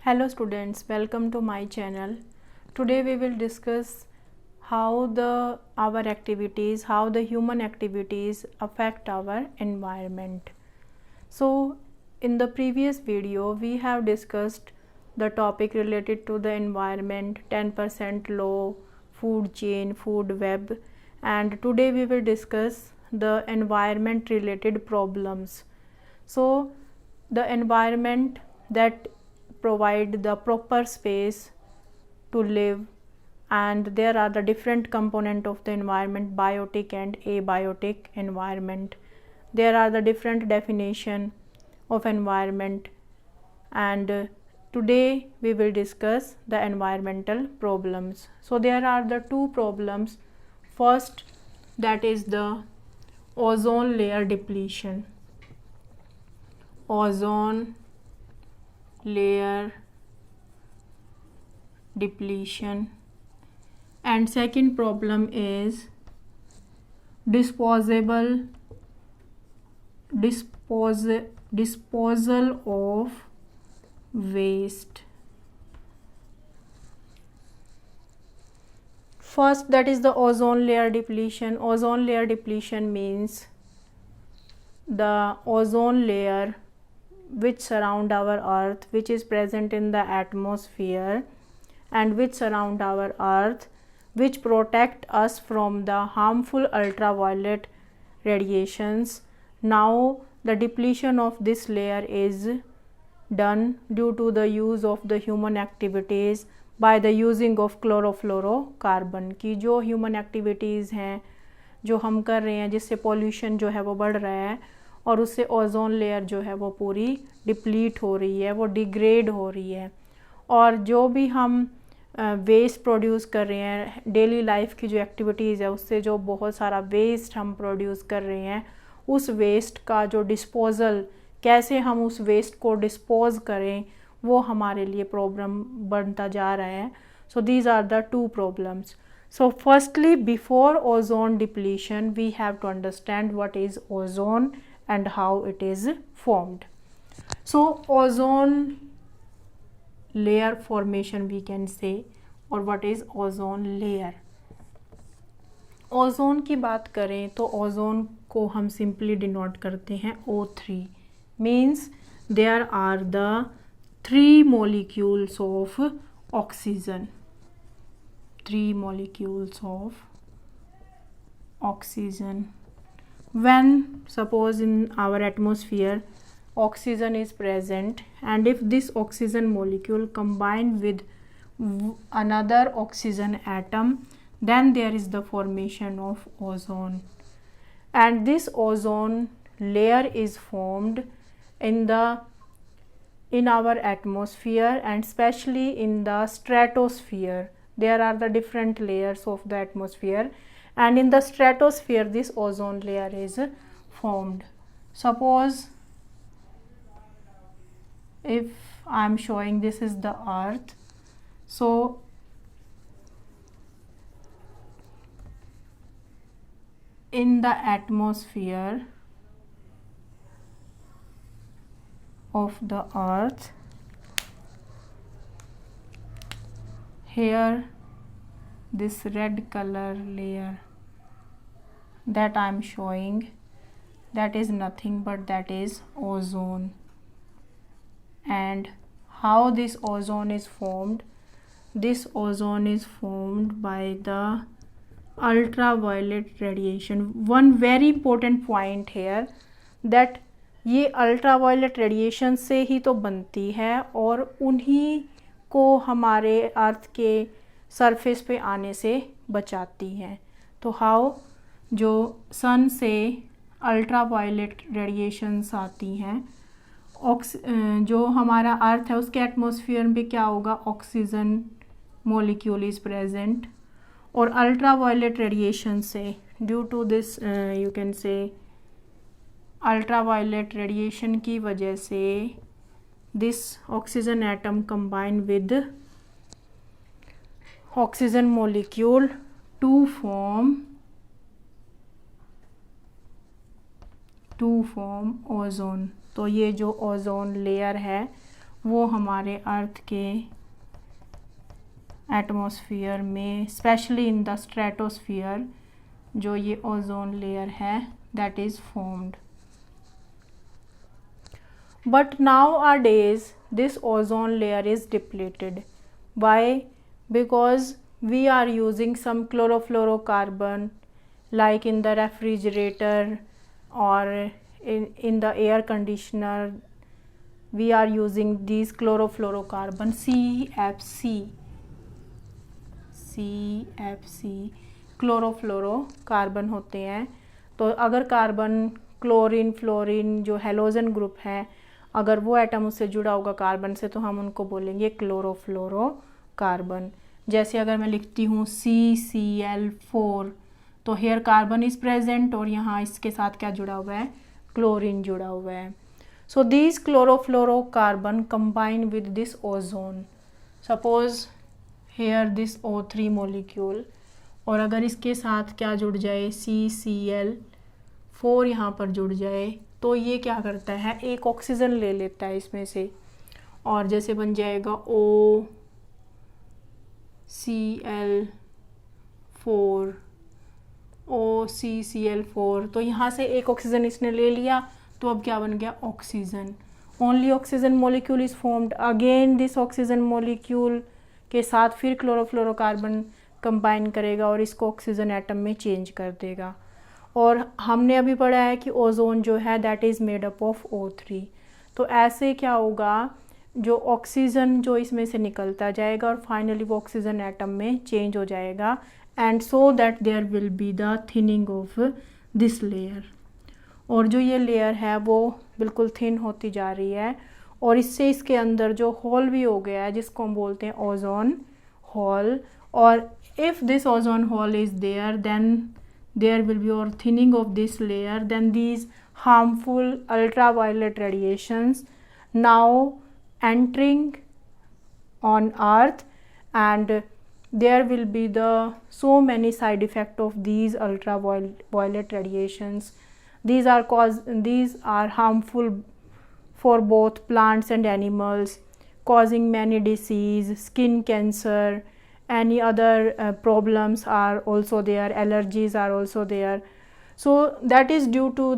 Hello students, welcome to my channel. Today we will discuss how the human activities affect our environment. So in the previous video we have discussed the topic related to the environment, 10% law, food chain, food web, and today we will discuss the environment related problems. So the environment that provide the proper space to live, and there are the different component of the environment, biotic and abiotic environment. There are the different definition of environment, and today we will discuss the environmental problems. So there are the two problems. First, that is the ozone layer depletion. Ozone layer depletion. And second problem is disposal of waste. First, that is the ozone layer depletion. Ozone layer depletion means the ozone layer which surround our earth, which is present in the atmosphere and which surround our earth, which protect us from the harmful ultraviolet radiations. Now the depletion of this layer is done due to the use of the human activities by the using of chlorofluorocarbon की जो human activities हैं जो हम कर रहे हैं, जिससे pollution जो है वो बढ़ रहा है और उससे ओजोन लेयर जो है वो पूरी डिप्लीट हो रही है, वो डिग्रेड हो रही है. और जो भी हम वेस्ट प्रोड्यूस कर रहे हैं, डेली लाइफ की जो एक्टिविटीज़ है उससे जो बहुत सारा वेस्ट हम प्रोड्यूस कर रहे हैं, उस वेस्ट का जो डिस्पोज़ल, कैसे हम उस वेस्ट को डिस्पोज करें, वो हमारे लिए प्रॉब्लम बनता जा रहा है. So these are the two problems. So firstly, before ozone depletion, we have to understand what is ozone and how it is formed. So ozone layer formation we can say, or what is ozone layer. Ozone की बात करें तो ozone को हम simply denote करते हैं O3. Means there are the 3 molecules of oxygen. 3 molecules of oxygen. When suppose in our atmosphere oxygen is present, and if this oxygen molecule combine with another oxygen atom, then there is the formation of ozone, and this ozone layer is formed in our atmosphere, and especially in the stratosphere. There are the different layers of the atmosphere, and in the stratosphere this ozone layer is formed. Suppose if I am showing this is the earth, so in the atmosphere of the earth, here this red color layer that I am showing, that is nothing but that is ozone. And how this ozone is formed? This ozone is formed by the ultraviolet radiation. One very important point here, that ये ultraviolet radiation से ही तो बनती है और उन्हीं को हमारे अर्थ के सरफेस पे आने से बचाती हैं. तो हाउ, जो सन से अल्ट्रावायलेट रेडिएशंस आती हैं, जो हमारा अर्थ है उसके एटमॉस्फेयर में क्या होगा, ऑक्सीजन मोलिक्यूल इज़ प्रेजेंट, और अल्ट्रावायलेट रेडिएशन से due to this you can say ultraviolet radiation की वजह से this oxygen atom combine with oxygen molecule to form ozone. तो ये जो ओजोन लेयर है वो हमारे अर्थ के एटमॉस्फेयर में, स्पेशली इन द स्ट्रेटोस्फियर, जो ये ओजोन लेयर है that is formed. But nowadays this ozone layer is depleted. Why? Because we are using some chlorofluorocarbon like in the refrigerator or in the air conditioner. We are using these chlorofluorocarbon, CFC chlorofluorocarbon होते हैं. तो अगर carbon, chlorine, fluorine जो halogen group है, अगर वो atom उससे जुड़ा होगा कार्बन से तो हम उनको बोलेंगे क्लोरोफ्लोरोकार्बन. जैसे अगर मैं लिखती हूँ CCl4, तो हेयर कार्बन इज़ प्रेजेंट और यहाँ इसके साथ क्या जुड़ा हुआ है, क्लोरीन जुड़ा हुआ है. So these chlorofluorocarbon combine with this ozone. Suppose here this O3 molecule, और अगर इसके साथ क्या जुड़ जाए, CCl4 यहाँ पर जुड़ जाए, तो ये क्या करता है, एक ऑक्सीजन ले लेता है इसमें से, और जैसे बन जाएगा OCCl4. तो यहाँ से एक ऑक्सीजन इसने ले लिया, तो अब क्या बन गया, oxygen. Only oxygen molecule is formed. Again this oxygen molecule के साथ फिर क्लोरोफ्लोरोकार्बन कंबाइन करेगा और इसको ऑक्सीजन एटम में चेंज कर देगा. और हमने अभी पढ़ा है कि ओजोन जो है that is made up of O3. तो ऐसे क्या होगा, जो ऑक्सीजन जो इसमें से निकलता जाएगा और फाइनली वो ऑक्सीजन एटम में चेंज हो जाएगा, and so that there will be the thinning of this layer. और जो ये लेयर है वो बिल्कुल थिन होती जा रही है, और इससे इसके अंदर जो होल भी हो गया है जिसको हम बोलते हैं ओजोन होल. और if this ozone hole is there, then there will be or thinning of this layer, then these harmful ultraviolet radiations now entering on earth, and there will be the so many side effect of these ultraviolet radiations. These are harmful for both plants and animals, causing many disease, skin cancer, any other problems are also there, allergies are also there. So that is due to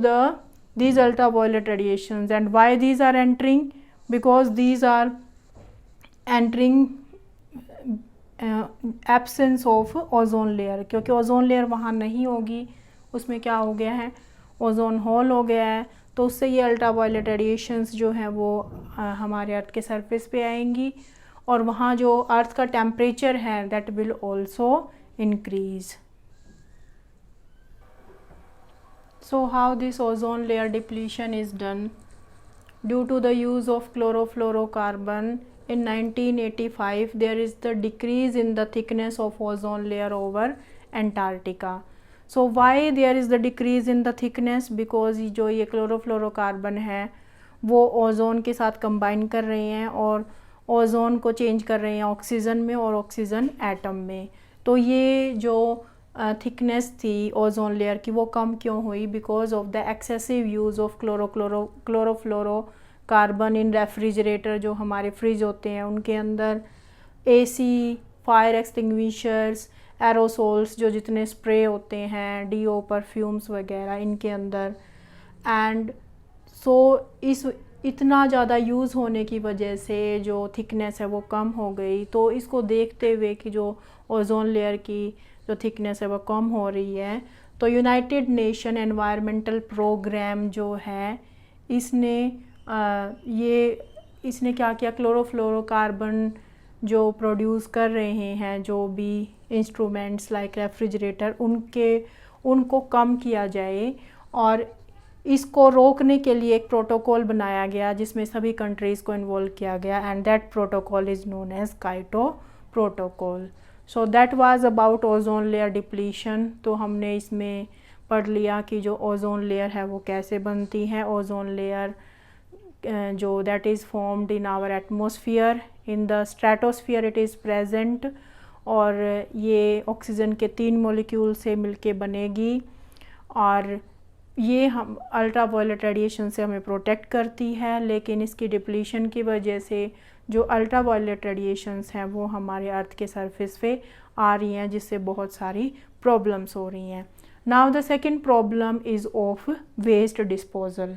these ultraviolet radiations. And why these are entering? Because these are entering absence of ozone layer. क्योंकि ozone layer वहाँ नहीं होगी, उसमें क्या हो गया है, ozone hole हो गया है, तो उससे ये अल्ट्रावायलेट रेडिएशंस जो हैं वो हमारे अर्थ के सरफेस पे आएंगी, और वहाँ जो अर्थ का टेम्परेचर है that will also increase. So how this ozone layer depletion is done? Due to the use of chlorofluorocarbon in 1985 there is the decrease in the thickness of ozone layer over Antarctica. So why there is the decrease in the thickness? Because जो ये chlorofluorocarbon है वो ozone के साथ combine कर रहे हैं और ओजोन को चेंज कर रहे हैं ऑक्सीजन में और ऑक्सीजन एटम में. तो ये जो थिकनेस थी ओजोन लेयर की वो कम क्यों हुई? Because of the excessive use of chlorofluorocarbon in refrigerator, जो हमारे फ्रिज होते हैं उनके अंदर, AC, फायर एक्सटिंग्विशर्स, एरोसोल्स जो जितने स्प्रे होते हैं, डीओ, परफ्यूम्स वगैरह इनके अंदर. एंड सो इस इतना ज़्यादा यूज़ होने की वजह से जो थिकनेस है वो कम हो गई. तो इसको देखते हुए कि जो ओजोन लेयर की जो थिकनेस है वो कम हो रही है, तो यूनाइटेड नेशन एनवायरमेंटल प्रोग्राम जो है इसने इसने क्या किया, क्लोरोफ्लोरोकार्बन जो प्रोड्यूस कर रहे हैं जो भी इंस्ट्रूमेंट्स लाइक रेफ्रिजरेटर, उनको कम किया जाए, और इसको रोकने के लिए एक प्रोटोकॉल बनाया गया जिसमें सभी कंट्रीज़ को इन्वॉल्व किया गया, and that protocol is known as Kyoto protocol. So that was about ozone layer depletion. तो हमने इसमें पढ़ लिया कि जो ओजोन लेयर है वो कैसे बनती है. ओजोन लेयर जो that is formed in our atmosphere, in the stratosphere it is present, और ये ऑक्सीजन के 3 मॉलिक्यूल से मिलके बनेगी, और ये हम अल्ट्रा वायलेट रेडिएशन से हमें प्रोटेक्ट करती है, लेकिन इसकी डिप्लीशन की वजह से जो अल्ट्रा वायलेट रेडिएशंस हैं वो हमारे अर्थ के सरफेस पे आ रही हैं, जिससे बहुत सारी प्रॉब्लम्स हो रही हैं. Now the second problem is of waste disposal.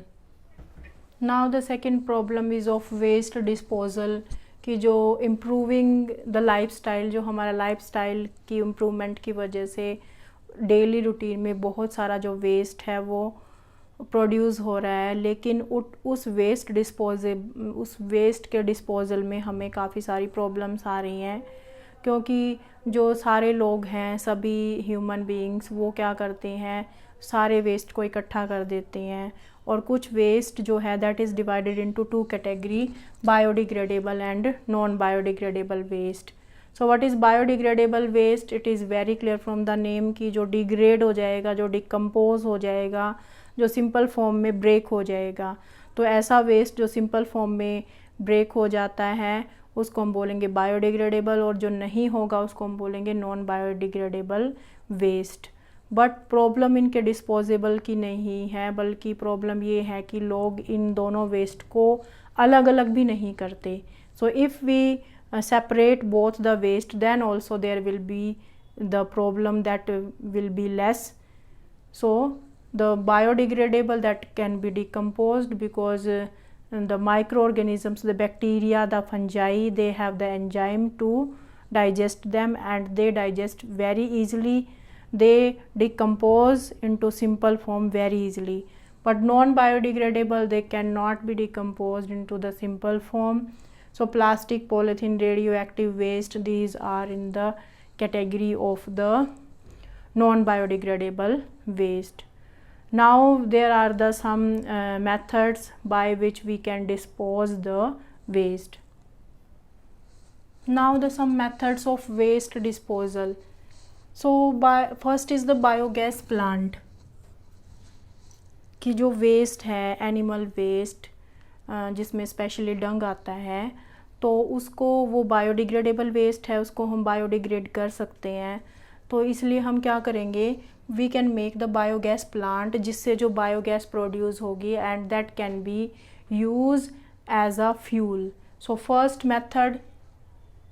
Now the second problem is of waste disposal कि जो इम्प्रूविंग द लाइफस्टाइल, जो हमारा लाइफस्टाइल की इम्प्रूवमेंट की वजह से डेली रूटीन में बहुत सारा जो वेस्ट है वो प्रोड्यूस हो रहा है, लेकिन उस वेस्ट के डिस्पोजल में हमें काफ़ी सारी प्रॉब्लम्स आ रही हैं, क्योंकि जो सारे लोग हैं, सभी ह्यूमन बीइंग्स, वो क्या करते हैं, सारे वेस्ट को इकट्ठा कर देते हैं. और कुछ वेस्ट जो है that is divided into 2 category, biodegradable and non biodegradable waste. So what is biodegradable waste? It is very clear from the name कि जो डिग्रेड हो जाएगा, जो डिकम्पोज हो जाएगा, जो सिंपल फॉर्म में ब्रेक हो जाएगा. तो ऐसा वेस्ट जो सिंपल फॉर्म में ब्रेक हो जाता है उसको हम बोलेंगे बायोडिग्रेडेबल, और जो नहीं होगा उसको हम बोलेंगे non biodegradable waste. But problem इनके डिस्पोजेबल की नहीं है, बल्कि प्रॉब्लम ये है कि लोग इन दोनों वेस्ट को अलग अलग भी नहीं करते. So if we separate both the waste, then also there will be the problem that will be less. So the biodegradable that can be decomposed because the microorganisms, the bacteria, the fungi, they have the enzyme to digest them, and they digest very easily. They decompose into simple form very easily. But non biodegradable, they cannot be decomposed into the simple form. So plastic, polythene, radioactive waste, these are in the category of the non-biodegradable waste. Now there are the some methods by which we can dispose the waste. Now the some methods of waste disposal. So first is the biogas plant. कि जो waste है, animal waste, जिसमें specially डंग आता है, तो उसको, वो biodegradable waste है, उसको हम बायोडिग्रेड कर सकते हैं. तो इसलिए हम क्या करेंगे, we can make the biogas plant, जिससे जो बायोगैस प्रोड्यूस होगी and that can be use as a fuel. So first method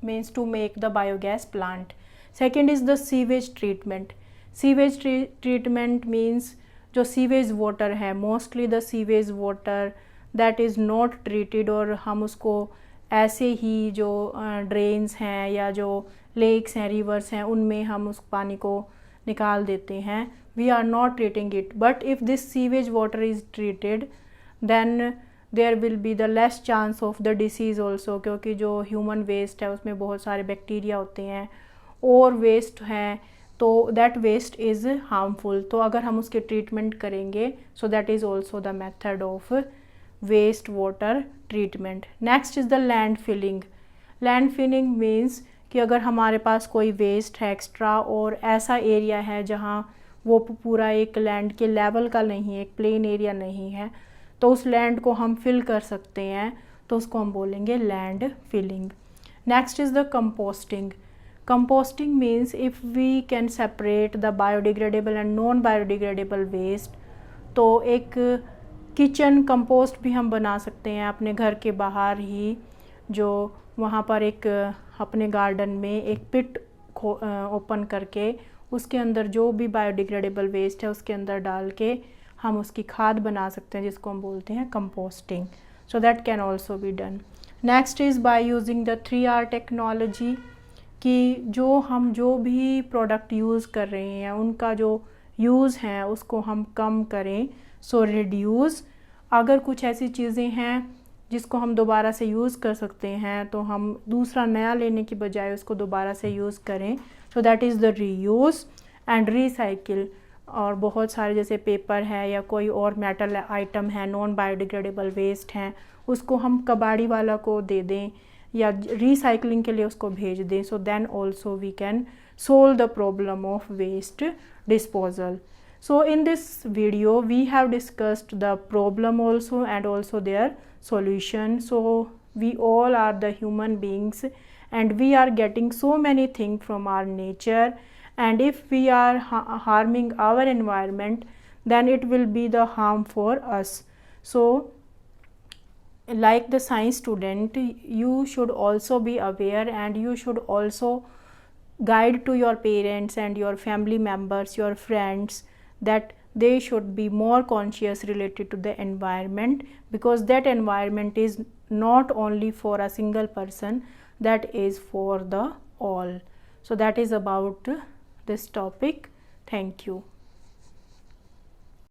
means to make the biogas plant. Second is the sewage treatment. Sewage treatment means जो sewage water है, mostly the sewage water that is not treated, और हम उसको ऐसे ही जो drains हैं या जो लेक्स हैं, रिवर्स हैं, उनमें हम उस पानी को निकाल देते हैं. We are not treating it. But if this sewage water is treated then there will be the less chance of the disease also, क्योंकि जो ह्यूमन वेस्ट है उसमें बहुत सारे बैक्टीरिया होते हैं और वेस्ट हैं, तो दैट वेस्ट इज़ हार्मफुल. तो अगर हम उसके ट्रीटमेंट करेंगे, so that is also the method of waste water treatment. Next is the land filling. Land filling means कि अगर हमारे पास कोई वेस्ट है एक्स्ट्रा और ऐसा एरिया है जहाँ वो पूरा एक लैंड के लेवल का नहीं है, एक प्लेन एरिया नहीं है, तो उस लैंड को हम फिल कर सकते हैं, तो उसको हम बोलेंगे land filling. Next is the composting. Composting means if we can separate the biodegradable and non biodegradable waste, तो एक किचन कंपोस्ट भी हम बना सकते हैं अपने घर के बाहर ही. जो वहाँ पर एक अपने गार्डन में एक पिट ओपन करके उसके अंदर जो भी बायोडिग्रेडेबल वेस्ट है उसके अंदर डाल के हम उसकी खाद बना सकते हैं, जिसको हम बोलते हैं composting. So that can also be done. Next is by using the 3R technology, कि हम जो भी प्रोडक्ट यूज़ कर रहे हैं उनका जो यूज़ है उसको हम कम करें. सो रिड्यूस. अगर कुछ ऐसी चीज़ें हैं जिसको हम दोबारा से यूज़ कर सकते हैं, तो हम दूसरा नया लेने की बजाय उसको दोबारा से यूज़ करें. सो that is the reuse and recycle. और बहुत सारे जैसे पेपर है या कोई और मेटल आइटम है, नॉन बायोडिग्रेडेबल वेस्ट हैं, उसको हम कबाड़ी वाला को दे दें या रिसाइकलिंग के लिए उसको भेज दें. So then also we can solve the problem of waste disposal. So in this video we have discussed the problem also and also their solution. So we all are the human beings and we are getting so many things from our nature, and if we are harming our environment, then it will be the harm for us. So like the science student, you should also be aware, and you should also guide to your parents and your family members, your friends, that they should be more conscious related to the environment, because that environment is not only for a single person, that is for the all. So that is about this topic. Thank you.